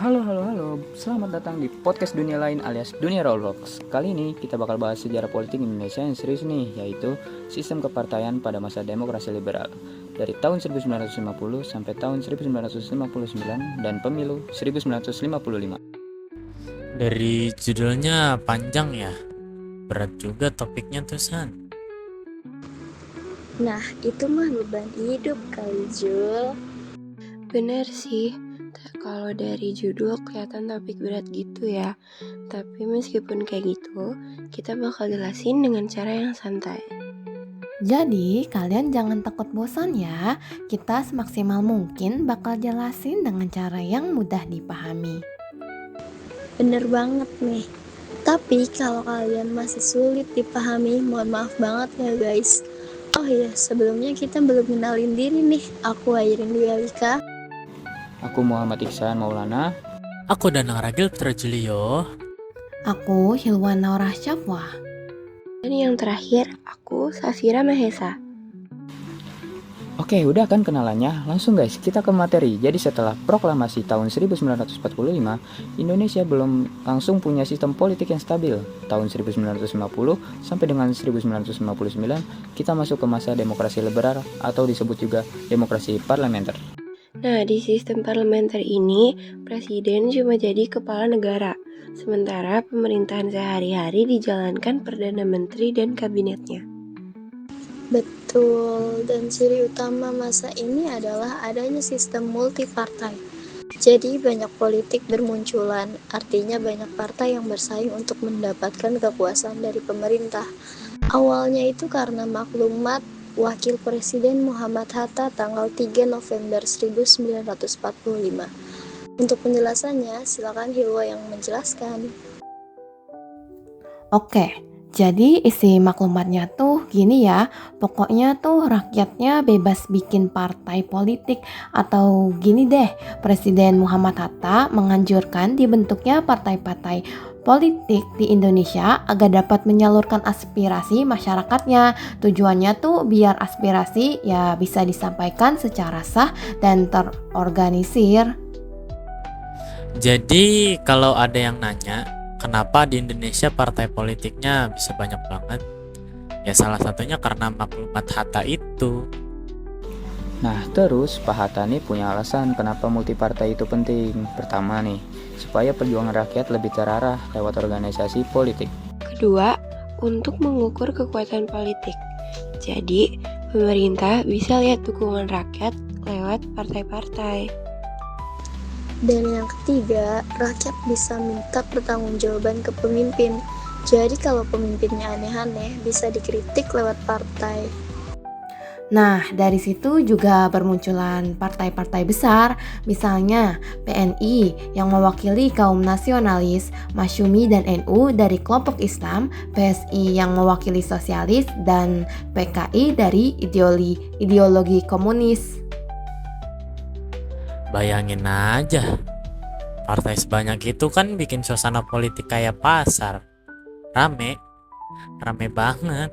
Halo, halo, halo. Selamat datang di podcast Dunia Lain alias Dunia Roblox. Kali ini kita bakal bahas sejarah politik Indonesia yang serius nih, yaitu sistem kepartaian pada masa demokrasi liberal. Dari tahun 1950 sampai tahun 1959 dan pemilu 1955. Dari judulnya panjang ya, berat juga topiknya tuh San. Nah, itu mah beban hidup kali, Jul. Bener sih, kalau dari judul kelihatan topik berat gitu ya. Tapi meskipun kayak gitu, kita bakal jelasin dengan cara yang santai. Jadi kalian jangan takut bosan ya, kita semaksimal mungkin bakal jelasin dengan cara yang mudah dipahami. Bener banget nih. Tapi kalau kalian masih sulit dipahami, mohon maaf banget ya guys. Oh iya, sebelumnya kita belum kenalin diri nih. Aku Airin Dwi Alika. Aku Muhammad Iksan Maulana. Aku Danang Ragil Putra Julio. Aku Hilwan Naurah Syafwa. Dan yang terakhir, aku Safira Mahesa. Oke, udah kan kenalannya? Langsung guys, kita ke materi. Jadi setelah proklamasi tahun 1945, Indonesia belum langsung punya sistem politik yang stabil. Tahun 1950 sampai dengan 1959, kita masuk ke masa demokrasi liberal atau disebut juga demokrasi parlementer. Nah, di sistem parlementer ini, presiden cuma jadi kepala negara. Sementara pemerintahan sehari-hari dijalankan Perdana Menteri dan kabinetnya. Betul, dan ciri utama masa ini adalah adanya sistem multipartai. Jadi banyak politik bermunculan, artinya banyak partai yang bersaing untuk mendapatkan kekuasaan dari pemerintah. Awalnya itu karena maklumat Wakil Presiden Muhammad Hatta tanggal 3 November 1945. Untuk penjelasannya, silakan Hilwa yang menjelaskan. Oke, jadi isi maklumatnya tuh gini ya, pokoknya tuh rakyatnya bebas bikin partai politik atau gini deh, Presiden Muhammad Hatta menganjurkan dibentuknya partai-partai politik di Indonesia agar dapat menyalurkan aspirasi masyarakatnya. Tujuannya tuh biar aspirasi ya bisa disampaikan secara sah dan terorganisir. Jadi kalau ada yang nanya, kenapa di Indonesia partai politiknya bisa banyak banget? Ya salah satunya karena maklumat Hatta itu. Nah, terus Pak Hatta nih punya alasan kenapa multipartai itu penting. Pertama nih, supaya perjuangan rakyat lebih terarah lewat organisasi politik. Kedua, untuk mengukur kekuatan politik. Jadi, pemerintah bisa lihat dukungan rakyat lewat partai-partai. Dan yang ketiga, rakyat bisa minta pertanggungjawaban ke pemimpin. Jadi kalau pemimpinnya aneh-aneh, bisa dikritik lewat partai. Nah, dari situ juga bermunculan partai-partai besar, misalnya PNI yang mewakili kaum nasionalis, Masyumi dan NU dari kelompok Islam, PSI yang mewakili sosialis, dan PKI dari ideologi komunis. Bayangin aja, partai sebanyak itu kan bikin suasana politik kayak pasar. Rame banget.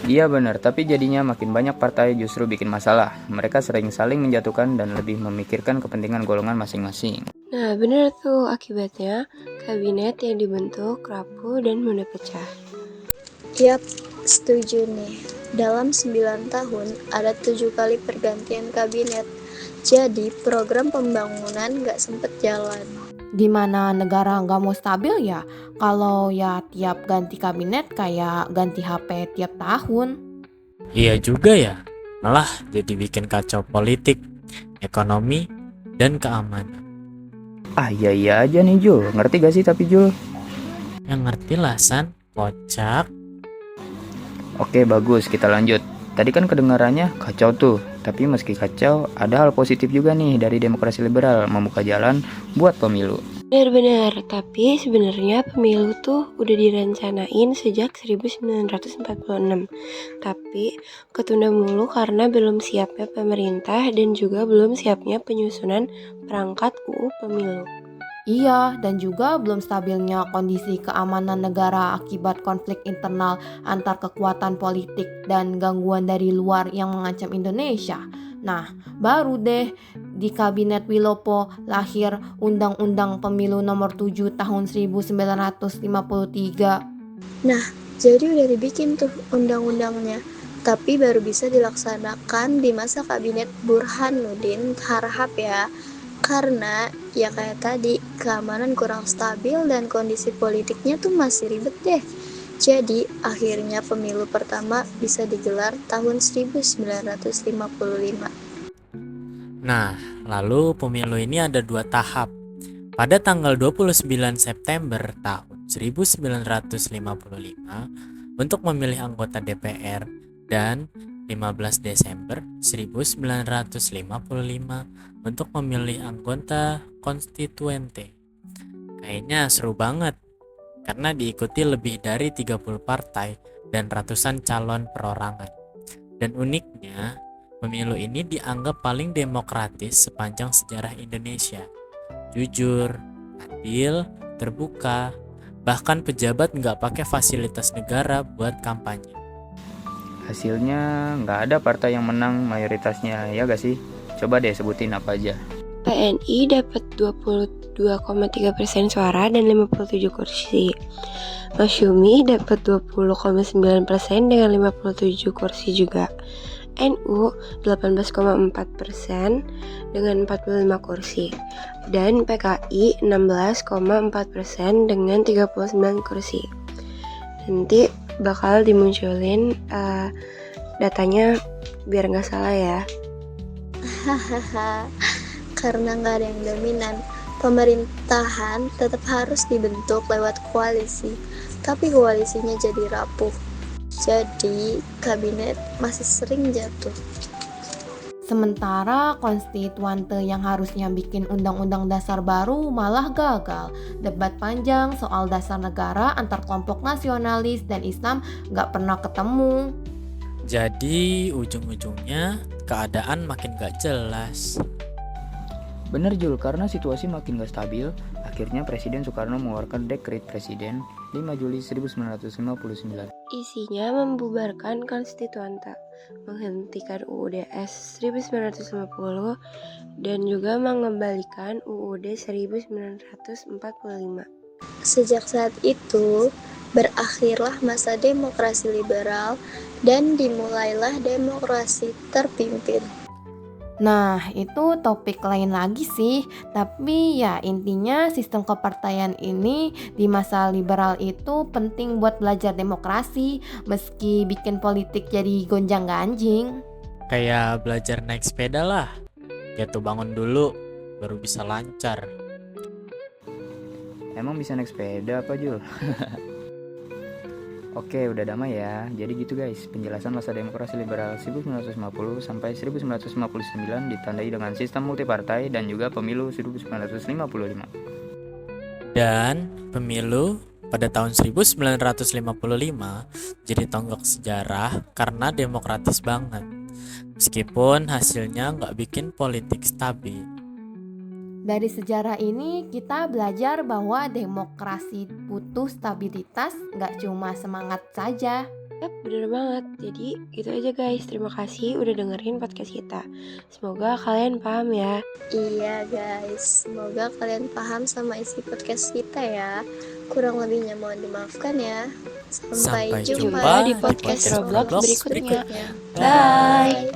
Iya benar, tapi jadinya makin banyak partai justru bikin masalah. Mereka sering saling menjatuhkan dan lebih memikirkan kepentingan golongan masing-masing. Nah, benar tuh akibatnya kabinet yang dibentuk rapuh dan mudah pecah. Yap, setuju nih. Dalam 9 tahun ada 7 kali pergantian kabinet. Jadi program pembangunan gak sempet jalan. Gimana negara nggak mau stabil ya? Kalau ya tiap ganti kabinet kayak ganti HP tiap tahun. Iya juga ya, malah jadi bikin kacau politik, ekonomi, dan keamanan. Ah iya aja nih Jul, ngerti gak sih tapi Jul? Yang ngerti lah San, kocak. Oke bagus, kita lanjut. Tadi kan kedengarannya kacau tuh, tapi meski kacau, ada hal positif juga nih dari demokrasi liberal, membuka jalan buat pemilu. Benar-benar, tapi sebenarnya pemilu tuh udah direncanain sejak 1946. Tapi ketunda mulu karena belum siapnya pemerintah dan juga belum siapnya penyusunan perangkat UU Pemilu. Iya, dan juga belum stabilnya kondisi keamanan negara akibat konflik internal antar kekuatan politik dan gangguan dari luar yang mengancam Indonesia. Nah, baru deh di Kabinet Wilopo lahir Undang-Undang Pemilu Nomor 7 Tahun 1953. Nah, jadi udah dibikin tuh undang-undangnya, tapi baru bisa dilaksanakan di masa Kabinet Burhanuddin Harahap ya. Karena ya kayak tadi, keamanan kurang stabil dan kondisi politiknya tuh masih ribet deh. Jadi akhirnya pemilu pertama bisa digelar tahun 1955. Nah, lalu pemilu ini ada 2 tahap. Pada tanggal 29 September tahun 1955 untuk memilih anggota DPR dan 15 Desember 1955 untuk memilih anggota konstituente. Kayaknya seru banget karena diikuti lebih dari 30 partai dan ratusan calon perorangan. Dan uniknya, pemilu ini dianggap paling demokratis sepanjang sejarah Indonesia. Jujur, adil, terbuka, bahkan pejabat nggak pakai fasilitas negara buat kampanye. Hasilnya nggak ada partai yang menang mayoritasnya, ya gak sih? Coba deh sebutin apa aja. PNI dapat 22,3% suara dan 57 kursi. Masyumi dapat 20,9% dengan 57 kursi juga. NU 18,4% dengan 45 kursi. Dan PKI 16,4% dengan 39 kursi. Nanti bakal dimunculin datanya biar nggak salah ya. Hahaha, karena nggak ada yang dominan, pemerintahan tetap harus dibentuk lewat koalisi, tapi koalisinya jadi rapuh. Jadi kabinet masih sering jatuh. Sementara konstituante yang harusnya bikin undang-undang dasar baru malah gagal. Debat panjang soal dasar negara antar kelompok nasionalis dan Islam nggak pernah ketemu. Jadi ujung-ujungnya keadaan makin gak jelas. Bener Jul, karena situasi makin gak stabil, akhirnya Presiden Soekarno mengeluarkan Dekret Presiden 5 Juli 1959. Isinya membubarkan konstituante, menghentikan UUD-S 1950, dan juga mengembalikan UUD 1945. Sejak saat itu, berakhirlah masa demokrasi liberal dan dimulailah demokrasi terpimpin. Nah, itu topik lain lagi sih. Tapi ya intinya sistem kepartaian ini di masa liberal itu penting buat belajar demokrasi, meski bikin politik jadi gonjang-ganjing. Kayak belajar naik sepeda lah. Jatuh bangun dulu, baru bisa lancar. Emang bisa naik sepeda apa Jul? Oke, udah damai ya. Jadi gitu guys, penjelasan masa demokrasi liberal 1950 sampai 1959 ditandai dengan sistem multipartai dan juga pemilu 1955. Dan pemilu pada tahun 1955 jadi tonggak sejarah karena demokratis banget. Meskipun hasilnya nggak bikin politik stabil. Dari sejarah ini kita belajar bahwa demokrasi butuh stabilitas, nggak cuma semangat saja. Yap, bener banget. Jadi gitu aja guys. Terima kasih udah dengerin podcast kita. Semoga kalian paham ya. Iya guys, semoga kalian paham sama isi podcast kita ya. Kurang lebihnya mohon dimaafkan ya. Sampai jumpa di podcast Roblox berikutnya. Bye.